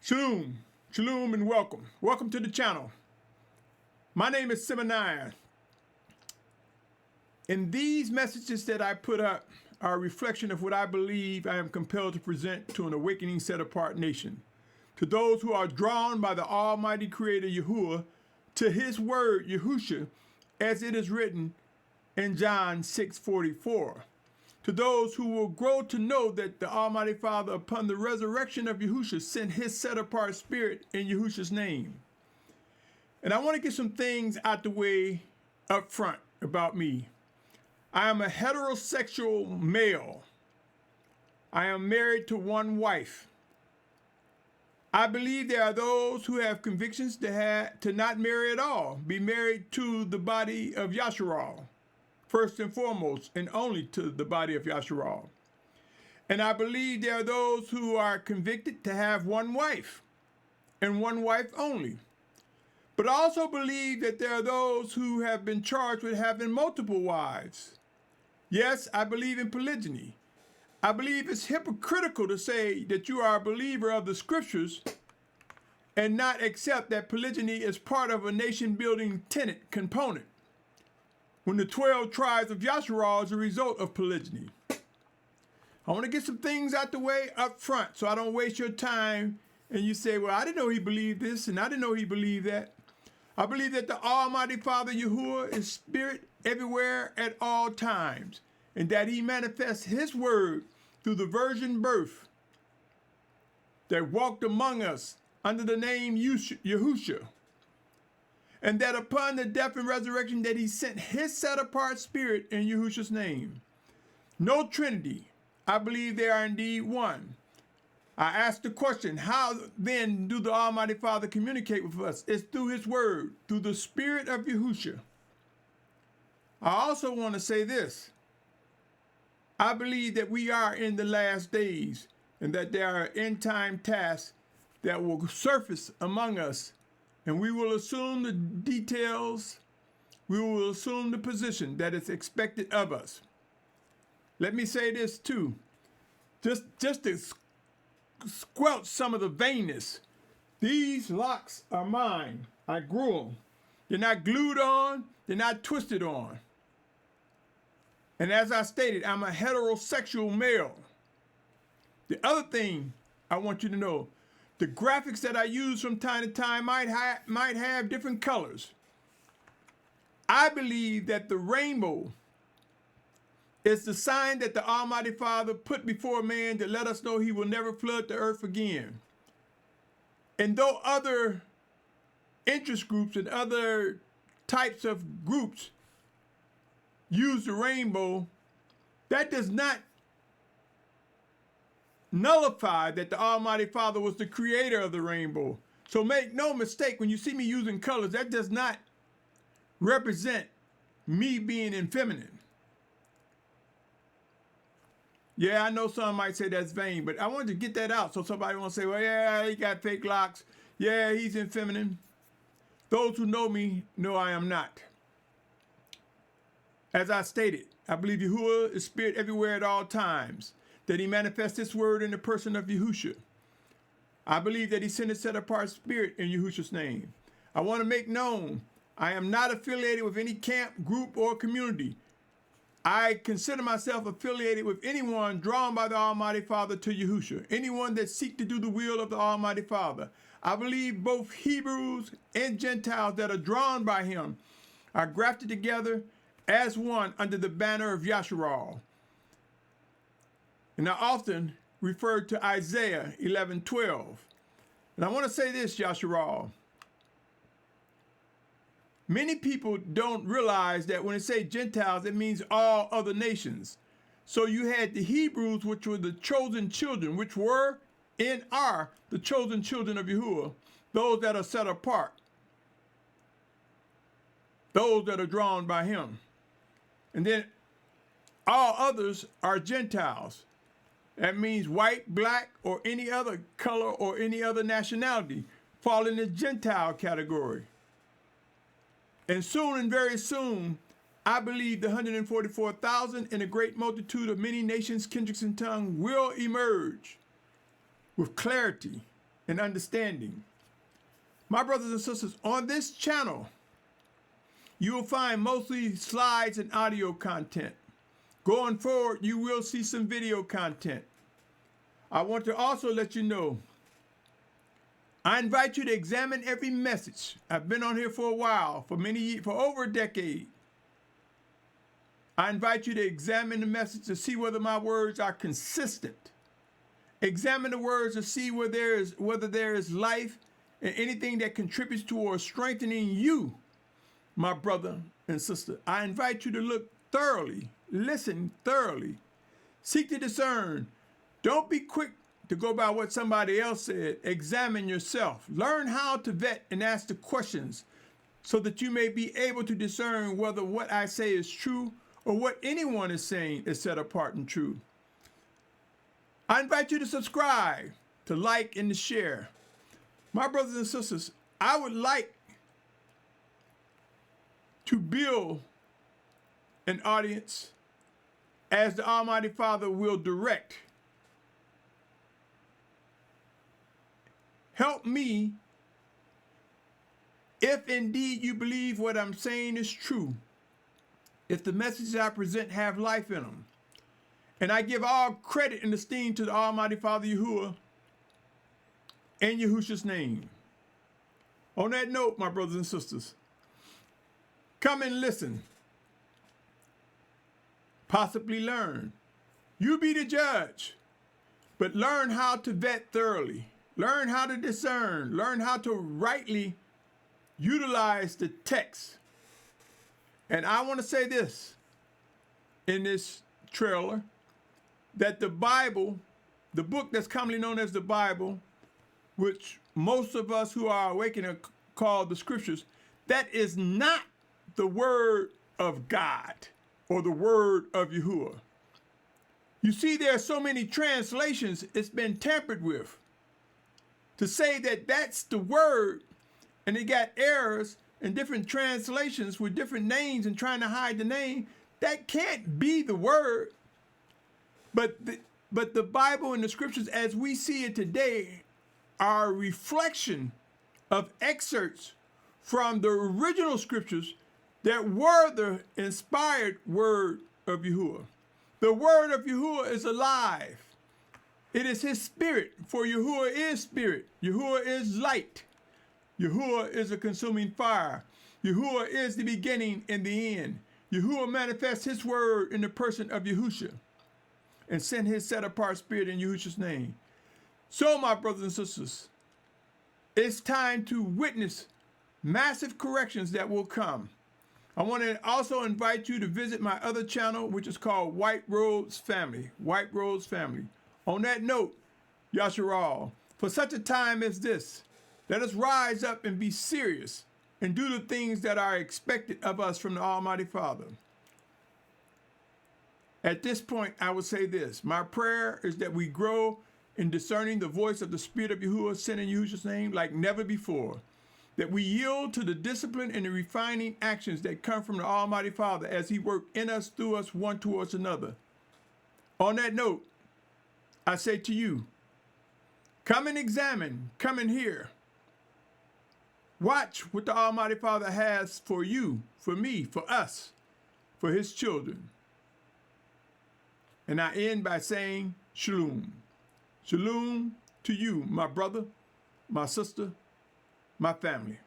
Shalum, Shalum, and welcome. Welcome to the channel. My name is Symmanayah. And these messages that I put up are a reflection of what I believe I am compelled to present to an awakening set-apart nation. To those who are drawn by the Almighty Creator Yahuah, to his word, Yahusha, as it is written in John 6:44. To those who will grow to know that the Almighty Father, upon the resurrection of Yahusha, sent his set-apart spirit in Yahusha's name. And I want to get some things out the way up front about me. I am a heterosexual male. I am married to one wife. I believe there are those who have convictions to not marry at all, be married to the body of Yahusha. First and foremost, and only to the body of Yahusha. And I believe there are those who are convicted to have one wife, and one wife only. But I also believe that there are those who have been charged with having multiple wives. Yes, I believe in polygyny. I believe it's hypocritical to say that you are a believer of the scriptures and not accept that polygyny is part of a nation-building tenet component, when the 12 tribes of Yahusha is a result of polygyny. I want to get some things out the way up front so I don't waste your time and you say, well, I didn't know he believed this and I didn't know he believed that. I believe that the Almighty Father Yahuah is spirit everywhere at all times, and that he manifests his word through the virgin birth that walked among us under the name Yahusha. And that upon the death and resurrection that he sent his set-apart spirit in Yahusha's name. No Trinity. I believe they are indeed one. I ask the question, how then do the Almighty Father communicate with us? It's through his word, through the spirit of Yahusha. I also want to say this. I believe that we are in the last days and that there are end-time tasks that will surface among us. And we will assume the details, we will assume the position that is expected of us. Let me say this too, just to squelch some of the vainness. These locks are mine. I grew them. They're not glued on, they're not twisted on. And as I stated, I'm a heterosexual male. The other thing I want you to know, the graphics that I use from time to time might have different colors. I believe that the rainbow is the sign that the Almighty Father put before man to let us know he will never flood the earth again. And though other interest groups and other types of groups use the rainbow, that does not nullify that the Almighty Father was the creator of the rainbow. So make no mistake, when you see me using colors, that does not represent me being effeminate. Yeah, I know some might say that's vain, but I wanted to get that out so somebody won't say, well, yeah, he got fake locks. Yeah, he's effeminate. Those who know me know I am not. As I stated, I believe Yahuah is spirit everywhere at all times, that he manifests his word in the person of Yahusha. I believe that he sent his set-apart spirit in Yahusha's name. I want to make known, I am not affiliated with any camp, group, or community. I consider myself affiliated with anyone drawn by the Almighty Father to Yahusha, anyone that seek to do the will of the Almighty Father. I believe both Hebrews and Gentiles that are drawn by him are grafted together as one under the banner of Yahusha. And I often refer to Isaiah 11:12. And I want to say this, Yahusha. Many people don't realize that when it says Gentiles, it means all other nations. So you had the Hebrews, which were the chosen children, which were and are the chosen children of Yahuah, those that are set apart, those that are drawn by him. And then all others are Gentiles. That means white, black, or any other color or any other nationality fall in the Gentile category. And soon and very soon, I believe the 144,000 and a great multitude of many nations, kindreds, and tongues will emerge with clarity and understanding. My brothers and sisters, on this channel, you will find mostly slides and audio content. Going forward, you will see some video content. I want to also let you know, I invite you to examine every message. I've been on here for a while, for many years, for over a decade. I invite you to examine the message to see whether my words are consistent. Examine the words to see whether there is life and anything that contributes towards strengthening you, my brother and sister. I invite you to look thoroughly, listen thoroughly, seek to discern. Don't be quick to go by what somebody else said. Examine yourself. Learn how to vet and ask the questions so that you may be able to discern whether what I say is true or what anyone is saying is set apart and true. I invite you to subscribe, to like, and to share. My brothers and sisters, I would like to build an audience as the Almighty Father will direct. Help me if indeed you believe what I'm saying is true, if the messages I present have life in them. And I give all credit and esteem to the Almighty Father Yahuah in Yahusha's name. On that note, my brothers and sisters, come and listen. Possibly learn. You be the judge, but learn how to vet thoroughly. Learn how to discern. Learn how to rightly utilize the text. And I want to say this in this trailer, that the Bible, the book that's commonly known as the Bible, which most of us who are awakened call the scriptures, that is not the word of God or the word of Yahuah. You see, there are so many translations it's been tampered with to say that that's the word, and they got errors in different translations with different names and trying to hide the name. That can't be the word. But the Bible and the scriptures as we see it today are a reflection of excerpts from the original scriptures that were the inspired word of Yahuah. The word of Yahuah is alive. It is his spirit, for Yahuah is spirit. Yahuah is light. Yahuah is a consuming fire. Yahuah is the beginning and the end. Yahuah manifests his word in the person of Yahusha and sent his set-apart spirit in Yahusha's name. So, my brothers and sisters, it's time to witness massive corrections that will come. I want to also invite you to visit my other channel, which is called White Rose Family. White Rose Family. On that note, Yasharal, for such a time as this, let us rise up and be serious and do the things that are expected of us from the Almighty Father. At this point, I would say this. My prayer is that we grow in discerning the voice of the Spirit of Yahuah sent in Yahusha's name like never before. That we yield to the discipline and the refining actions that come from the Almighty Father as he works in us, through us, one towards another. On that note, I say to you, come and examine, come and hear. Watch what the Almighty Father has for you, for me, for us, for his children. And I end by saying, Shalum. Shalom to you, my brother, my sister, my family.